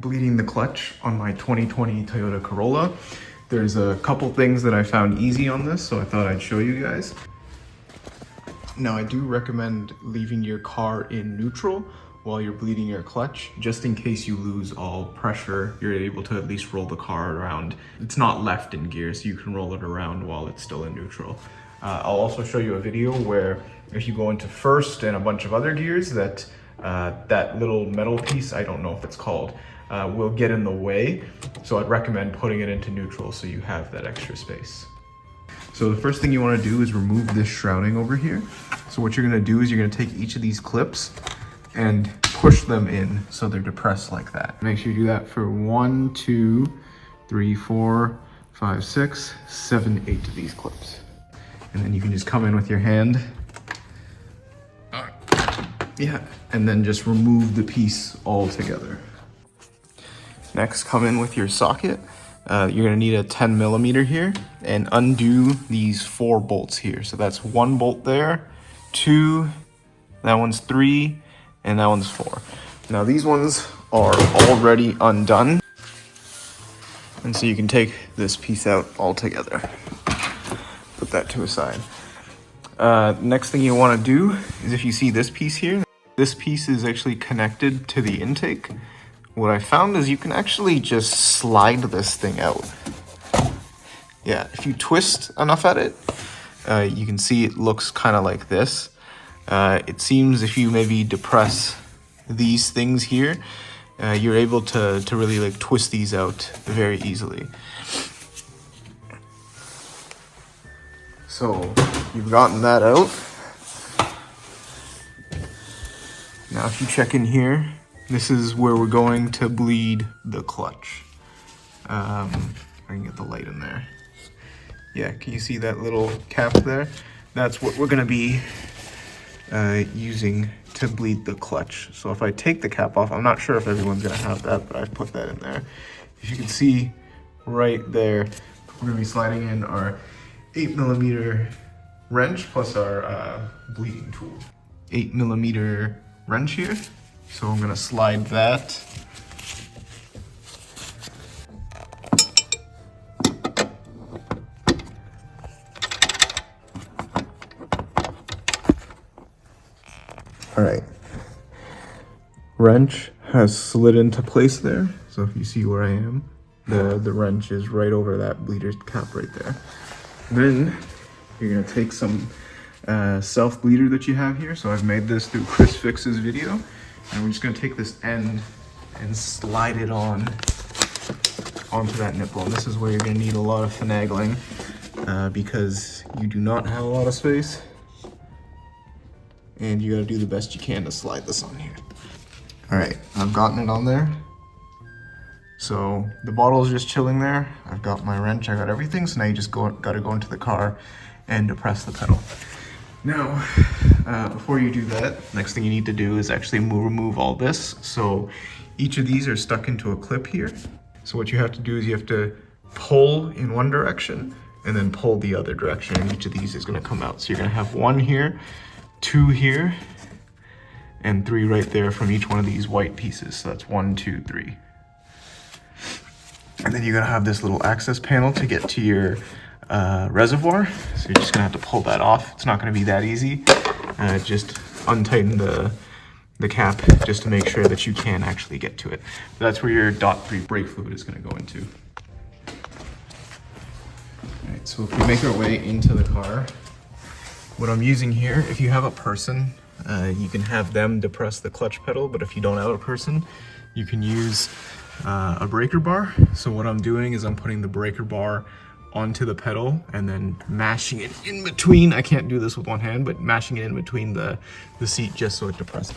bleeding the clutch on my 2020 Toyota Corolla. There's a couple things that I found easy on this, so I thought I'd show you guys. Now, I do recommend leaving your car in neutral while you're bleeding your clutch, just in case you lose all pressure, you're able to at least roll the car around. It's not left in gear, so you can roll it around while it's still in neutral. I'll also show you a video where if you go into first and a bunch of other gears, that little metal piece, I don't know if it's called, will get in the way. So I'd recommend putting it into neutral so you have that extra space. So the first thing you want to do is remove this shrouding over here. So what you're going to do is you're going to take each of these clips and push them in so they're depressed like that. Make sure you do that for 1, 2, 3, 4, 5, 6, 7, 8 of these clips. And then you can just come in with your hand. Yeah, and then just remove the piece altogether. Next, come in with your socket. You're gonna need a 10 millimeter here and undo these 4 bolts here. So that's 1 bolt there, 2, that one's 3, and that one's 4. Now these ones are already undone. And so you can take this piece out altogether. Put that to a side. Next thing you wanna do is if you see this piece here, this piece is actually connected to the intake. What I found is you can actually just slide this thing out. Yeah, if you twist enough at it, you can see it looks kind of like this. It seems if you maybe depress these things here, you're able to really like twist these out very easily. So you've gotten that out. Now if you check in here, this is where we're going to bleed the clutch. I can get the light in there. Yeah, can you see that little cap there? That's what we're gonna be using to bleed the clutch. So if I take the cap off, I'm not sure if everyone's gonna have that, but I've put that in there. If you can see right there, we're gonna be sliding in our 8 millimeter wrench plus our bleeding tool. 8 millimeter wrench here. So I'm gonna slide that. All right. Wrench has slid into place there. So if you see where I am, the wrench is right over that bleeder cap right there. Then you're gonna take some self bleeder that you have here. So I've made this through Chris Fix's video. And we're just gonna take this end and slide it onto that nipple. And this is where you're gonna need a lot of finagling because you do not have a lot of space. And you gotta do the best you can to slide this on here. All right, I've gotten it on there. So the bottle is just chilling there. I've got my wrench, I got everything. So now you just gotta go into the car and depress the pedal. Now, before you do that, next thing you need to do is actually remove all this. So each of these are stuck into a clip here. So what you have to do is you have to pull in one direction and then pull the other direction, and each of these is gonna come out. So you're gonna have 1 here, 2 here, and 3 right there from each one of these white pieces. So that's 1, 2, 3. And then you're gonna have this little access panel to get to your reservoir. So you're just gonna have to pull that off. It's not gonna be that easy. Just untighten the cap just to make sure that you can actually get to it. That's where your DOT3 brake fluid is gonna go into. All right, so if we make our way into the car, what I'm using here, if you have a person, you can have them depress the clutch pedal, but if you don't have a person, you can use a breaker bar. So what I'm doing is I'm putting the breaker bar onto the pedal and then mashing it in between. I can't do this with one hand, but mashing it in between the seat just so it depresses.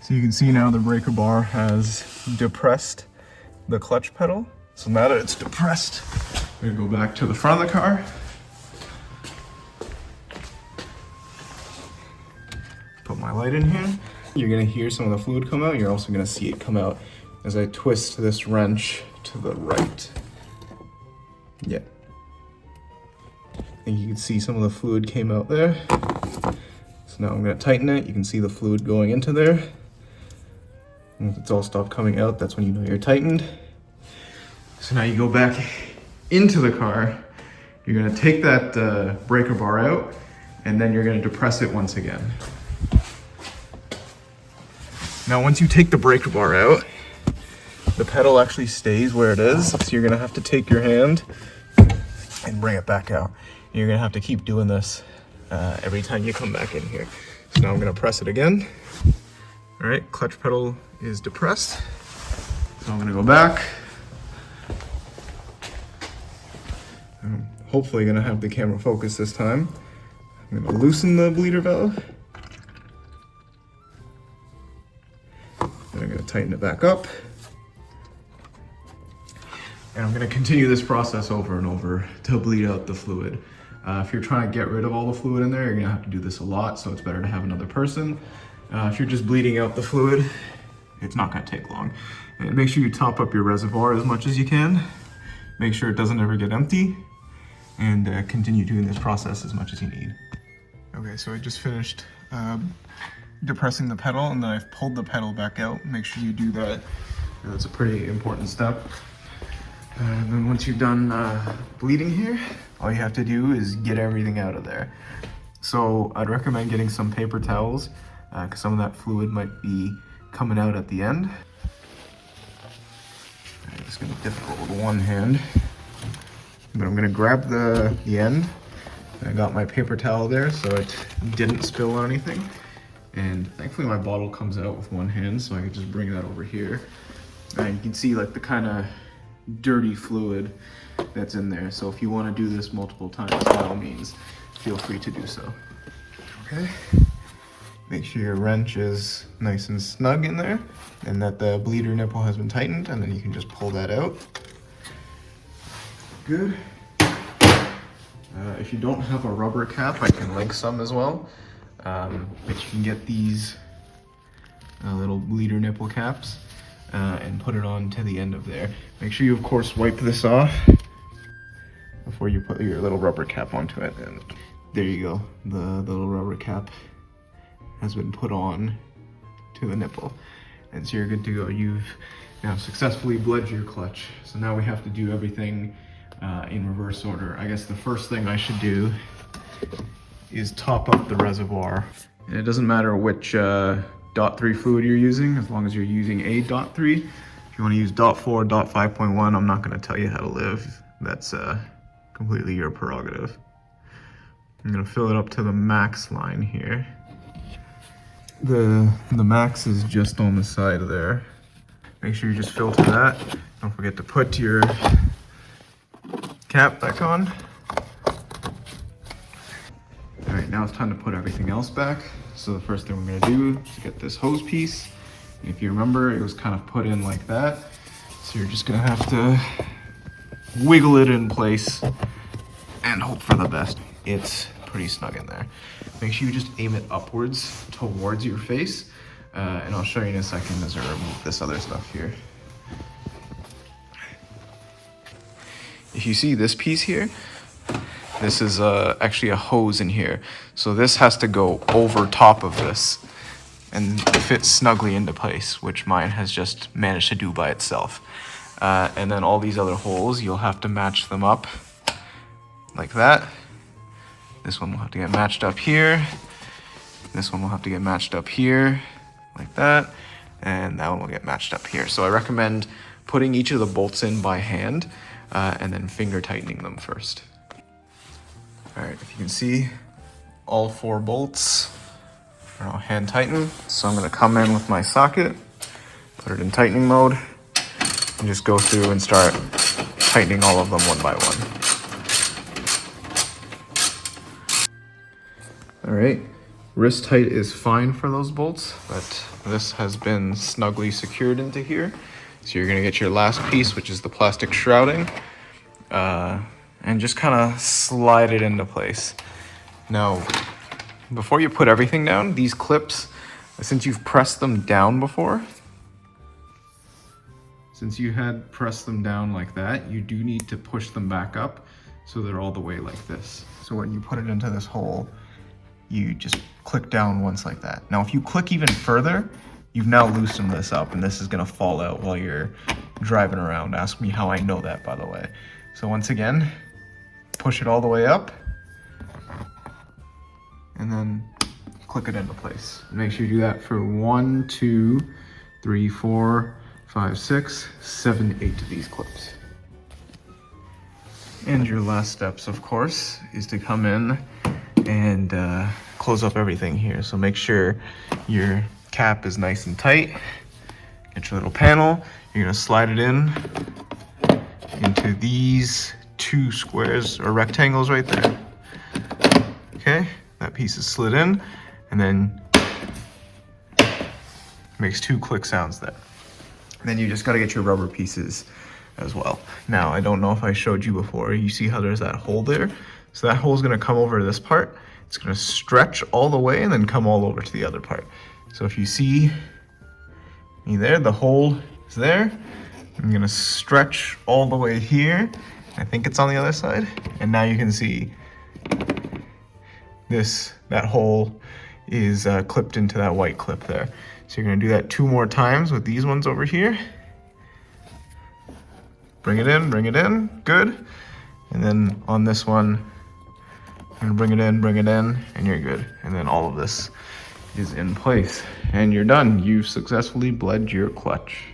So you can see now the breaker bar has depressed the clutch pedal. So now that it's depressed, we're gonna go back to the front of the car. Put my light in here. You're gonna hear some of the fluid come out. You're also gonna see it come out as I twist this wrench to the right. Yeah. I think you can see some of the fluid came out there. So now I'm gonna tighten it. You can see the fluid going into there. And if it's all stopped coming out, that's when you know you're tightened. So now you go back into the car. You're gonna take that breaker bar out, and then you're gonna depress it once again. Now, once you take the breaker bar out, the pedal actually stays where it is. So you're gonna have to take your hand and bring it back out. You're gonna have to keep doing this every time you come back in here. So now I'm gonna press it again. All right, clutch pedal is depressed. So I'm gonna go back. I'm hopefully gonna have the camera focus this time. I'm gonna loosen the bleeder valve. Then I'm gonna tighten it back up. And I'm gonna continue this process over and over to bleed out the fluid. If you're trying to get rid of all the fluid in there, you're gonna have to do this a lot, so it's better to have another person. If you're just bleeding out the fluid, it's not gonna take long. And make sure you top up your reservoir as much as you can. Make sure it doesn't ever get empty, and continue doing this process as much as you need. Okay, so I just finished depressing the pedal, and then I've pulled the pedal back out. Make sure you do that. That's a pretty important step. And then once you're done bleeding here, all you have to do is get everything out of there. So I'd recommend getting some paper towels, because some of that fluid might be coming out at the end. It's gonna be difficult with one hand, but I'm gonna grab the end. I got my paper towel there so it didn't spill on anything. And thankfully my bottle comes out with one hand, so I can just bring that over here. And you can see like the kind of dirty fluid that's in there. So if you want to do this multiple times, by all means, feel free to do so. Okay. Make sure your wrench is nice and snug in there and that the bleeder nipple has been tightened, and then you can just pull that out. Good. If you don't have a rubber cap, I can link some as well. But you can get these little bleeder nipple caps and put it on to the end of there. Make sure you, of course, wipe this off before you put your little rubber cap onto it. And there you go. The little rubber cap has been put on to the nipple. And so you're good to go. You've now successfully bled your clutch. So now we have to do everything in reverse order. I guess the first thing I should do is top up the reservoir. And it doesn't matter which .3 fluid you're using, as long as you're using a .3. If you want to use .4, .5.1, I'm not going to tell you how to live. That's completely your prerogative. I'm going to fill it up to the max line here. The max is just on the side there. Make sure you just fill to that. Don't forget to put your cap back on. All right, now it's time to put everything else back. So the first thing we're gonna do is get this hose piece. And if you remember, it was kind of put in like that. So you're just gonna have to wiggle it in place and hope for the best. It's pretty snug in there. Make sure you just aim it upwards towards your face. And I'll show you in a second as I remove this other stuff here. If you see this piece here, this is actually a hose in here. So this has to go over top of this and fit snugly into place, which mine has just managed to do by itself. And then all these other holes, you'll have to match them up like that. This one will have to get matched up here. This one will have to get matched up here like that. And that one will get matched up here. So I recommend putting each of the bolts in by hand and then finger tightening them first. All right, if you can see, all 4 bolts are all hand tightened. So I'm gonna come in with my socket, put it in tightening mode, and just go through and start tightening all of them one by one. All right, wrist height is fine for those bolts, but this has been snugly secured into here. So you're gonna get your last piece, which is the plastic shrouding, and just kind of slide it into place. Now, before you put everything down, these clips, since you've pressed them down before, since you had pressed them down like that, you do need to push them back up so they're all the way like this. So when you put it into this hole, you just click down once like that. Now, if you click even further, you've now loosened this up, and this is gonna fall out while you're driving around. Ask me how I know that, by the way. So once again, push it all the way up, and then click it into place. Make sure you do that for 1, 2, 3, 4, 5, 6, 7, 8 of these clips. And your last steps, of course, is to come in and close up everything here. So make sure your cap is nice and tight. Get your little panel. You're gonna slide it in into these 2 squares or rectangles right there. Okay, that piece is slid in, and then makes 2 click sounds there. And then you just gotta get your rubber pieces as well. Now, I don't know if I showed you before, you see how there's that hole there? So that hole is gonna come over to this part. It's gonna stretch all the way and then come all over to the other part. So if you see me there, the hole is there. I'm gonna stretch all the way here. I think it's on the other side. And now you can see that hole is clipped into that white clip there. So you're gonna do that 2 more times with these ones over here. Bring it in, good. And then on this one, I'm gonna bring it in, and you're good. And then all of this is in place, and you're done. You've successfully bled your clutch.